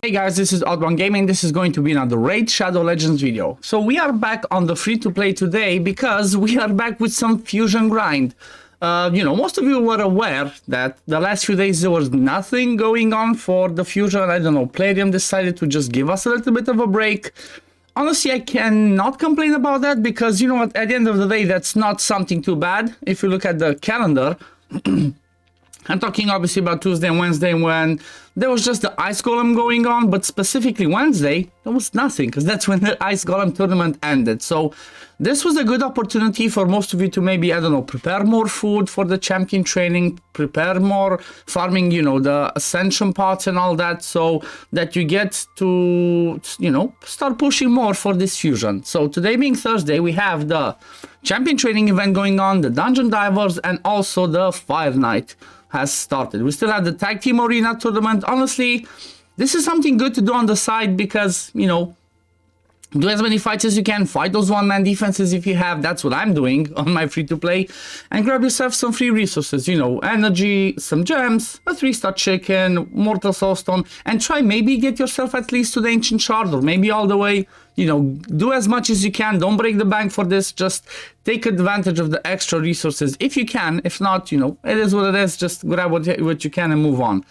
Hey guys, this is OddOneGaming. This is going to be another Raid Shadow Legends video. So we are back on the free-to-play today because we are back with some fusion grind. Most of you were aware that the last few days there was nothing going on for the fusion. I don't know, Palladium decided to just give us a little bit of a break. Honestly, I cannot complain about that because, you know what, at the end of the day, that's not something too bad. If you look at the calendar, I'm talking obviously about Tuesday and Wednesday when there was just the Ice Golem going on, but specifically Wednesday, there was nothing because that's when the Ice Golem tournament ended. So this was a good opportunity for most of you to maybe, I don't know, prepare more food for the champion training, prepare more farming, you know, the ascension pots and all that, so that you get to, you know, start pushing more for this fusion. So today being Thursday, we have the champion training event going on, the dungeon divers, and also the Fire Night has started. We still have the tag team arena tournament. Honestly, this is something good to do on the side because, you know, do as many fights as you can, fight those one-man defenses if you have. That's what I'm doing on my free-to-play, and grab yourself some free resources, you know, energy, some gems, a 3-star chicken, mortal soulstone, and try maybe get yourself at least to the ancient shard, or maybe all the way. You know, do as much as you can. Don't break the bank for this. Just take advantage of the extra resources if you can. If not, you know, it is what it is. Just grab what you can and move on.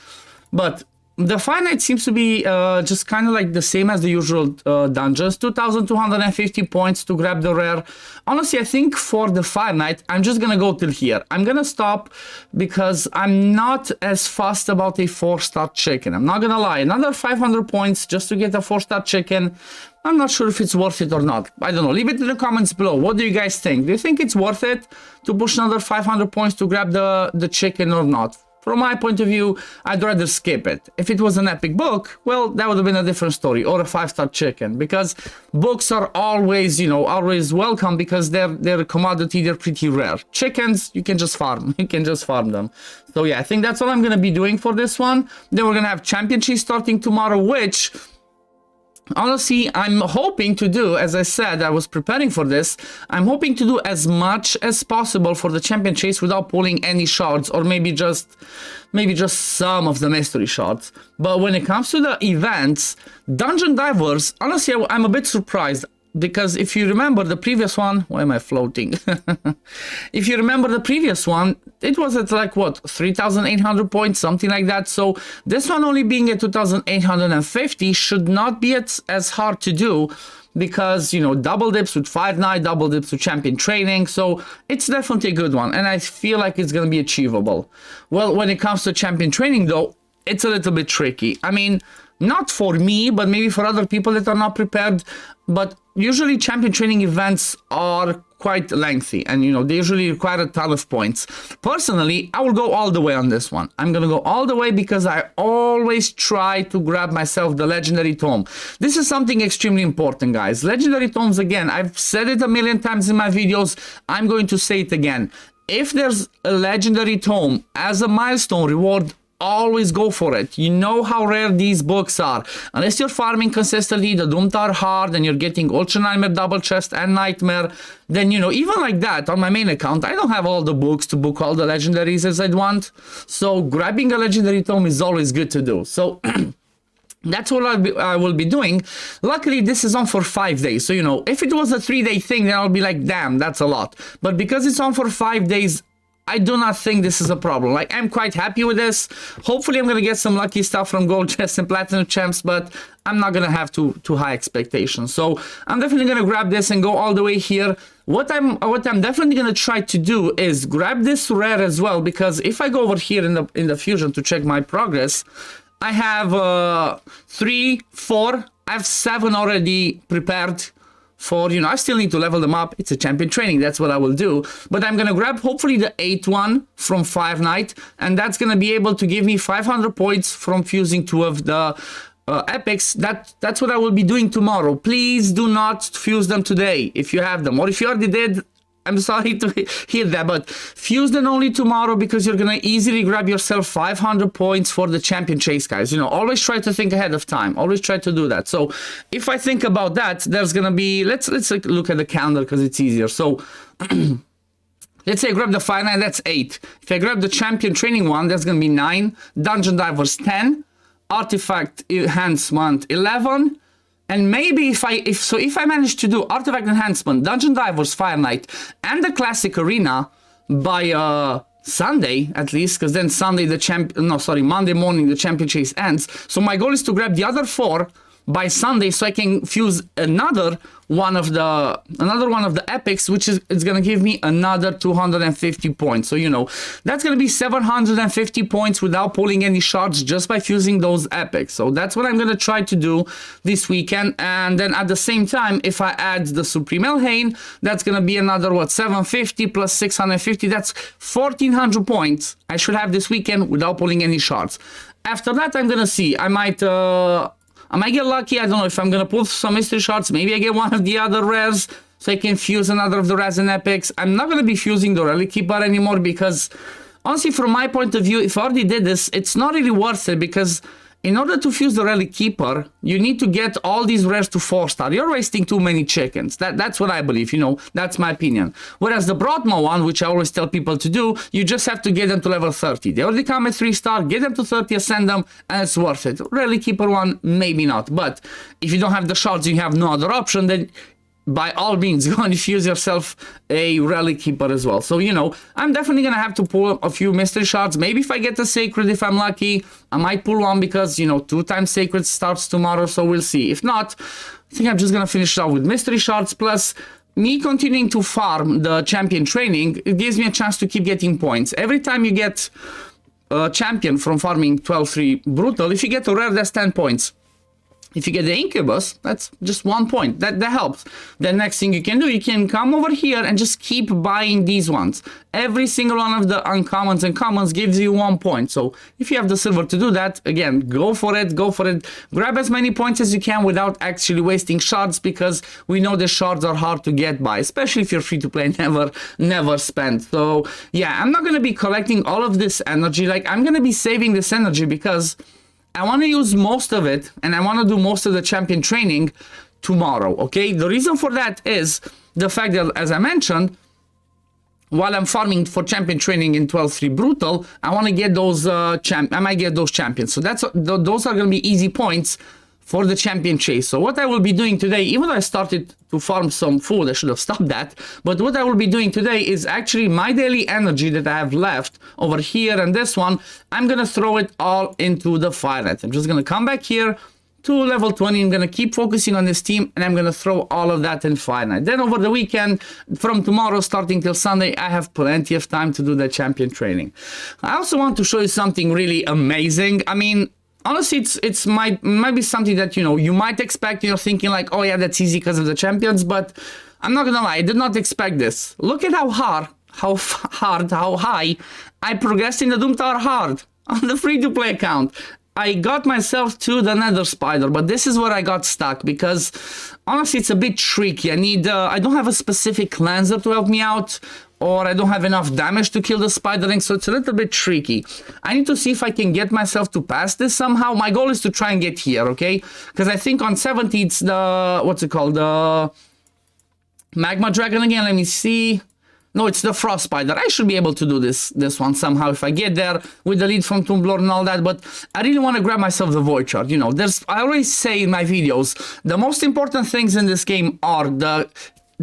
But the Fire Night seems to be just kind of like the same as the usual dungeons. 2,250 points to grab the rare. Honestly, I think for the Fire Night, I'm just going to go till here. I'm going to stop because I'm not as fussed about a 4-star chicken. I'm not going to lie. Another 500 points just to get a 4-star chicken. I'm not sure if it's worth it or not. I don't know. Leave it in the comments below. What do you guys think? Do you think it's worth it to push another 500 points to grab the chicken or not? From my point of view, I'd rather skip it. If it was an epic book, well, that would have been a different story, or a 5-star chicken, because books are always, you know, always welcome because they're a commodity, they're pretty rare. Chickens, you can just farm. You can just farm them. So yeah, I think that's what I'm going to be doing for this one. Then we're going to have championship starting tomorrow, which honestly, I'm hoping to do, as I said, I was preparing for this, I'm hoping to do as much as possible for the champion chase without pulling any shards, or maybe just some of the mystery shards. But when it comes to the events, dungeon divers, honestly, I'm a bit surprised. Because if you remember the previous one, why am I floating? If you remember the previous one, it was at like what, 3,800 points, something like that. So this one only being at 2,850 should not be as hard to do because, you know, double dips with Fire Night, double dips with champion training. So it's definitely a good one, and I feel like it's going to be achievable. Well, when it comes to champion training though, it's a little bit tricky. I mean, not for me, but maybe for other people that are not prepared. But usually champion training events are quite lengthy, and you know, they usually require a ton of points. Personally, I will go all the way on this one. I'm gonna go all the way because I always try to grab myself the legendary tome. This is something extremely important, guys. Legendary tomes, again, I've said it a million times in my videos. I'm going to say it again. If there's a legendary tome as a milestone reward, always go for it. You know how rare these books are. Unless you're farming consistently, the doomed are hard, and you're getting Ultra Nightmare, Double Chest, and Nightmare, then, you know, even like that, on my main account, I don't have all the books to book all the legendaries as I'd want. So grabbing a legendary tome is always good to do. So that's what I will be doing. Luckily, this is on for 5 days. So, you know, if it was a 3-day thing, then I'll be like, damn, that's a lot. But because it's on for 5 days, I do not think this is a problem. Like, I'm quite happy with this. Hopefully, I'm going to get some lucky stuff from gold chests and platinum champs, but I'm not going to have too high expectations. So I'm definitely going to grab this and go all the way here. What I'm definitely going to try to do is grab this rare as well, because if I go over here in the fusion to check my progress, I have 3, 4, I have 7 already prepared. For, you know, I still need to level them up. It's a champion training. That's what I will do. But I'm going to grab hopefully the 8th one from Fire Night. And that's going to be able to give me 500 points from fusing 2 of the epics. That's what I will be doing tomorrow. Please do not fuse them today if you have them. Or if you already did, I'm sorry to hear that, but fuse them only tomorrow because you're going to easily grab yourself 500 points for the champion chase, guys. You know, always try to think ahead of time. Always try to do that. So if I think about that, there's going to be, let's look at the calendar because it's easier. So let's say I grab the Fire Night, that's 8. If I grab the champion training one, that's going to be 9. Dungeon Divers, 10. artifact enhancement 11. And maybe if I manage to do artifact enhancement, dungeon drivers, Fire Knight, and the classic arena by Sunday at least, because then Monday morning the champion chase ends. So my goal is to grab the other 4 by Sunday, so I can fuse another one of the epics, which is it's gonna give me another 250 points. So you know that's gonna be 750 points without pulling any shards, just by fusing those epics. So that's what I'm gonna try to do this weekend. And then at the same time, if I add the Supreme Elhain, that's gonna be another 750 plus 650. That's 1400 points I should have this weekend without pulling any shards. After that, I'm gonna see. I might get lucky. I don't know if I'm going to pull some mystery shards. Maybe I get one of the other rares so I can fuse another of the rares and epics. I'm not going to be fusing the Relic Keeper anymore because, honestly, from my point of view, if I already did this, it's not really worth it because in order to fuse the Relic Keeper, you need to get all these rares to 4-star. You're wasting too many chickens. That's what I believe, you know, that's my opinion. Whereas the Brotma one, which I always tell people to do, you just have to get them to level 30. They already come at 3-star, get them to 30, ascend them, and it's worth it. Relic Keeper one, maybe not. But if you don't have the shards, you have no other option, then by all means, go and fuse yourself a Relic Keeper as well. So, you know, I'm definitely going to have to pull a few mystery shards. Maybe if I get the Sacred, if I'm lucky, I might pull one because, you know, 2 times Sacred starts tomorrow, so we'll see. If not, I think I'm just going to finish it off with mystery shards, plus me continuing to farm the champion training. It gives me a chance to keep getting points. Every time you get a champion from farming 12-3 Brutal, if you get a rare, that's 10 points. If you get the Incubus, that's just 1 point. That helps. The next thing you can do, you can come over here and just keep buying these ones. Every single one of the uncommons and commons gives you 1 point. So if you have the silver to do that, again, go for it, go for it. Grab as many points as you can without actually wasting shards, because we know the shards are hard to get by, especially if you're free to play, never spend. So yeah, I'm not going to be collecting all of this energy. Like, I'm going to be saving this energy because I want to use most of it, and I want to do most of the champion training tomorrow, okay? The reason for that is the fact that, as I mentioned, while I'm farming for champion training in 12-3 Brutal, I want to get those, I might get those champions. So those are going to be easy points for the champion chase. So what I will be doing today, even though I started to farm some food, I should have stopped that, but what I will be doing today is actually my daily energy that I have left over here and this one, I'm gonna throw it all into the Fire Knight. I'm just gonna come back here to level 20, I'm gonna keep focusing on this team, and I'm gonna throw all of that in Fire Knight. Then over the weekend, from tomorrow starting till Sunday, I have plenty of time to do the champion training. I also want to show you something really amazing. I mean, honestly, it might be something that, you know, you might expect. You're thinking like, oh yeah, that's easy because of the champions, but I'm not gonna lie, I did not expect this. Look at how high I progressed in the Doom Tower hard on the free-to-play account. I got myself to the Nether Spider, but this is where I got stuck because honestly, it's a bit tricky. I don't have a specific cleanser to help me out, or I don't have enough damage to kill the spiderling, so it's a little bit tricky. I need to see if I can get myself to pass this somehow. My goal is to try and get here, okay? Because I think on 70 it's the, what's it called? The Magma Dragon again, let me see. No, it's the Frost Spider. I should be able to do this one somehow if I get there with the lead from Tomb Lord and all that, but I really want to grab myself the Void Shard. You know, I always say in my videos, the most important things in this game are the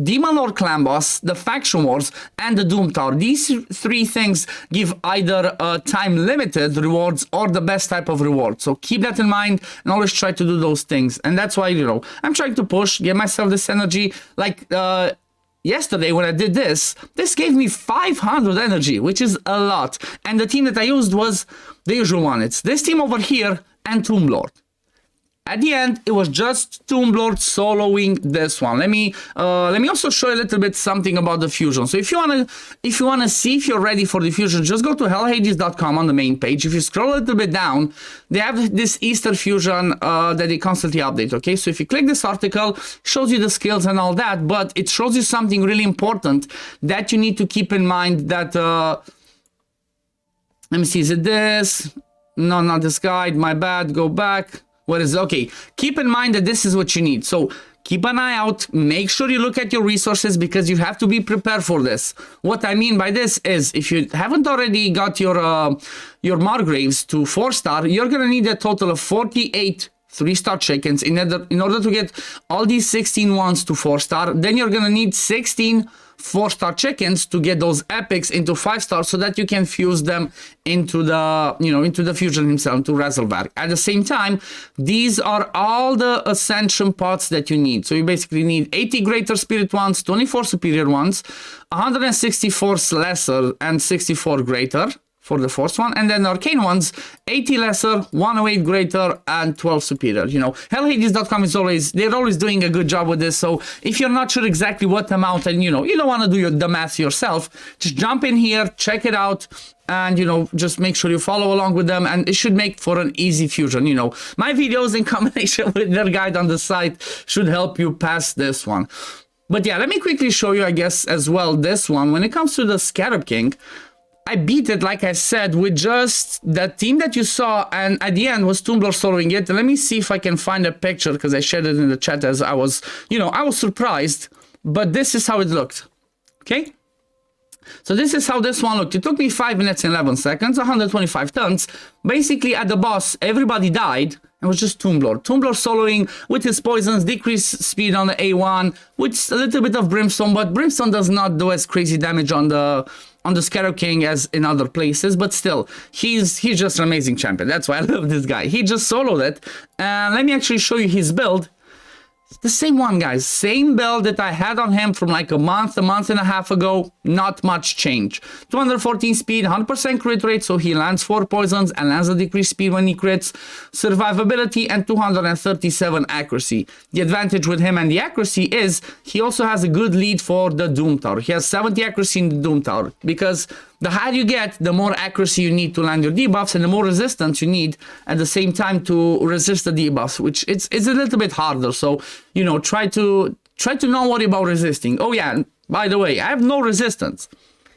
Demon Lord Clan Boss, the Faction Wars, and the Doom Tower. These 3 things give either time-limited rewards or the best type of reward. So keep that in mind and always try to do those things. And that's why, you know, I'm trying to push, get myself this energy. Like, yesterday when I did this gave me 500 energy, which is a lot. And the team that I used was the usual one. It's this team over here and Tomb Lord. At the end, it was just Tomb Lord soloing this one. Let me also show you a little bit something about the fusion. So if you wanna see if you're ready for the fusion, just go to hellhades.com on the main page. If you scroll a little bit down, they have this Easter fusion that they constantly update. Okay, so if you click this article, it shows you the skills and all that, but it shows you something really important that you need to keep in mind. That let me see, is it this? No, not this guide. My bad. Go back. What is it? Okay, keep in mind that this is what you need. So keep an eye out. Make sure you look at your resources because you have to be prepared for this. What I mean by this is if you haven't already got your Margraves to 4-star, you're going to need a total of 48 3-star chickens in order to get all these 16 ones to 4-star. Then you're going to need 16 4-star chickens to get those epics into 5-star so that you can fuse them into the, into the fusion himself, to Razelvarg. At the same time, these are all the ascension pots that you need. So you basically need 80 greater spirit ones, 24 superior ones, 164 lesser and 64 greater for the first one, and then arcane ones, 80 lesser, 108 greater, and 12 superior. Hellhades.com they're always doing a good job with this. So if you're not sure exactly what amount, and you don't want to do the math yourself, just jump in here, check it out, and just make sure you follow along with them, and it should make for an easy fusion. My videos in combination with their guide on the site should help you pass this one. But yeah, let me quickly show you, I guess, as well, this one. When it comes to the Scarab King, I beat it, like I said, with just that team that you saw, and at the end was Tumblr soloing it. Let me see if I can find a picture, because I shared it in the chat as I was, I was surprised, but this is how it looked, okay? So this is how this one looked. It took me 5 minutes and 11 seconds, 125 tons. Basically, at the boss, everybody died. It was just Tumblr. Tumblr soloing with his poisons, decreased speed on the A1, with a little bit of Brimstone, but Brimstone does not do as crazy damage on the Scarab King as in other places, but still, he's just an amazing champion. That's why I love this guy. He just soloed it, and let me actually show you his build. It's the same one, guys. Same build that I had on him from like a month and a half ago. Not much change. 214 speed, 100% crit rate, so he lands 4 poisons and lands a decreased speed when he crits. Survivability and 237 accuracy. The advantage with him and the accuracy is he also has a good lead for the Doom Tower. He has 70 accuracy in the Doom Tower, because the higher you get, the more accuracy you need to land your debuffs, and the more resistance you need at the same time to resist the debuffs, which it's a little bit harder. So, try to not worry about resisting. Oh yeah, by the way, I have no resistance.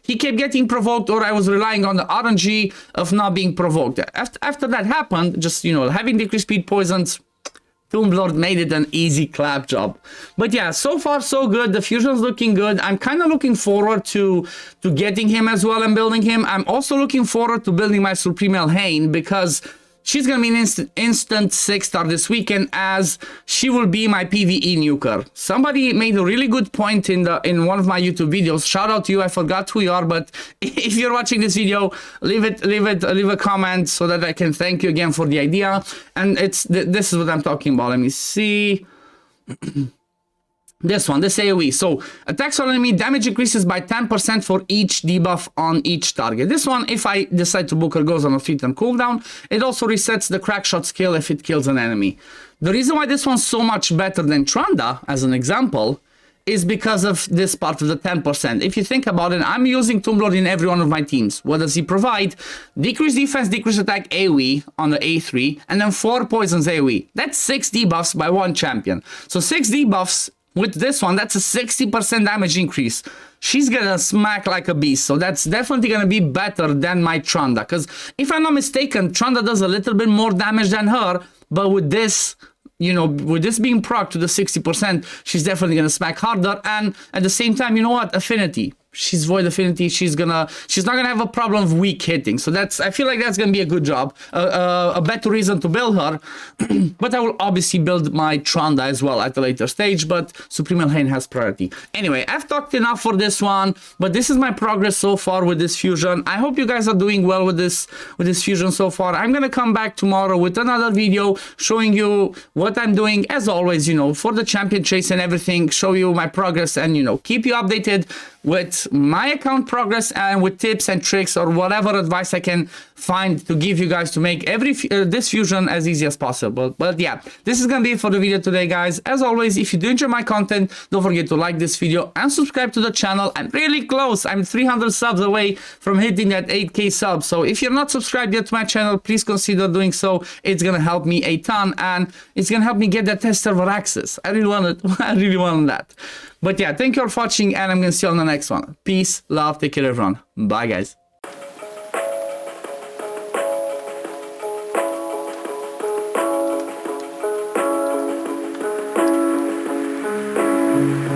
He kept getting provoked, or I was relying on the RNG of not being provoked. After that happened, just, having decreased speed poisons, Tumblr made it an easy clap job. But yeah, so far so good. The fusion's looking good. I'm kind of looking forward to getting him as well and building him. I'm also looking forward to building my Supreme Elhain, because she's gonna be an instant 6-star this weekend, as she will be my PvE nuker. Somebody made a really good point in one of my YouTube videos. Shout out to you. I forgot who you are, but if you're watching this video, leave a comment so that I can thank you again for the idea. And this is what I'm talking about. Let me see. This AoE. So attacks on enemy, damage increases by 10% for each debuff on each target. This one, if I decide to book her, goes on a 3-turn cooldown. It also resets the crack shot skill if it kills an enemy. The reason why this one's so much better than Tranda, as an example, is because of this part of the 10%. If you think about it, I'm using Tumblr in every one of my teams. What does he provide? Decreased defense, decreased attack AoE on the A3, and then 4 poisons AoE. That's 6 debuffs by one champion. So 6 debuffs with this one, that's a 60% damage increase. She's gonna smack like a beast, so that's definitely gonna be better than my Tranda. Because if I'm not mistaken, Tranda does a little bit more damage than her, but with this, with this being proc to the 60%, she's definitely gonna smack harder. And at the same time, affinity. She's void affinity. She's not gonna have a problem of weak hitting. So I feel like that's gonna be a good job, a better reason to build her. But I will obviously build my Tranda as well at a later stage. But Supreme Elhain has priority. Anyway, I've talked enough for this one. But this is my progress so far with this fusion. I hope you guys are doing well with this fusion so far. I'm gonna come back tomorrow with another video showing you what I'm doing, as always. For the champion chase and everything. Show you my progress and keep you updated with my account progress and with tips and tricks or whatever advice I can find to give you guys to make this fusion as easy as possible. But yeah, this is gonna be it for the video today, guys. As always, if you do enjoy my content, don't forget to like this video and subscribe to the channel. I'm really close. I'm 300 subs away from hitting that 8K subs. So if you're not subscribed yet to my channel, please consider doing so. It's gonna help me a ton, and it's gonna help me get that test server access. I really want that. But yeah, thank you all for watching, and I'm gonna see you on the next one. Peace, love, take care everyone. Bye guys.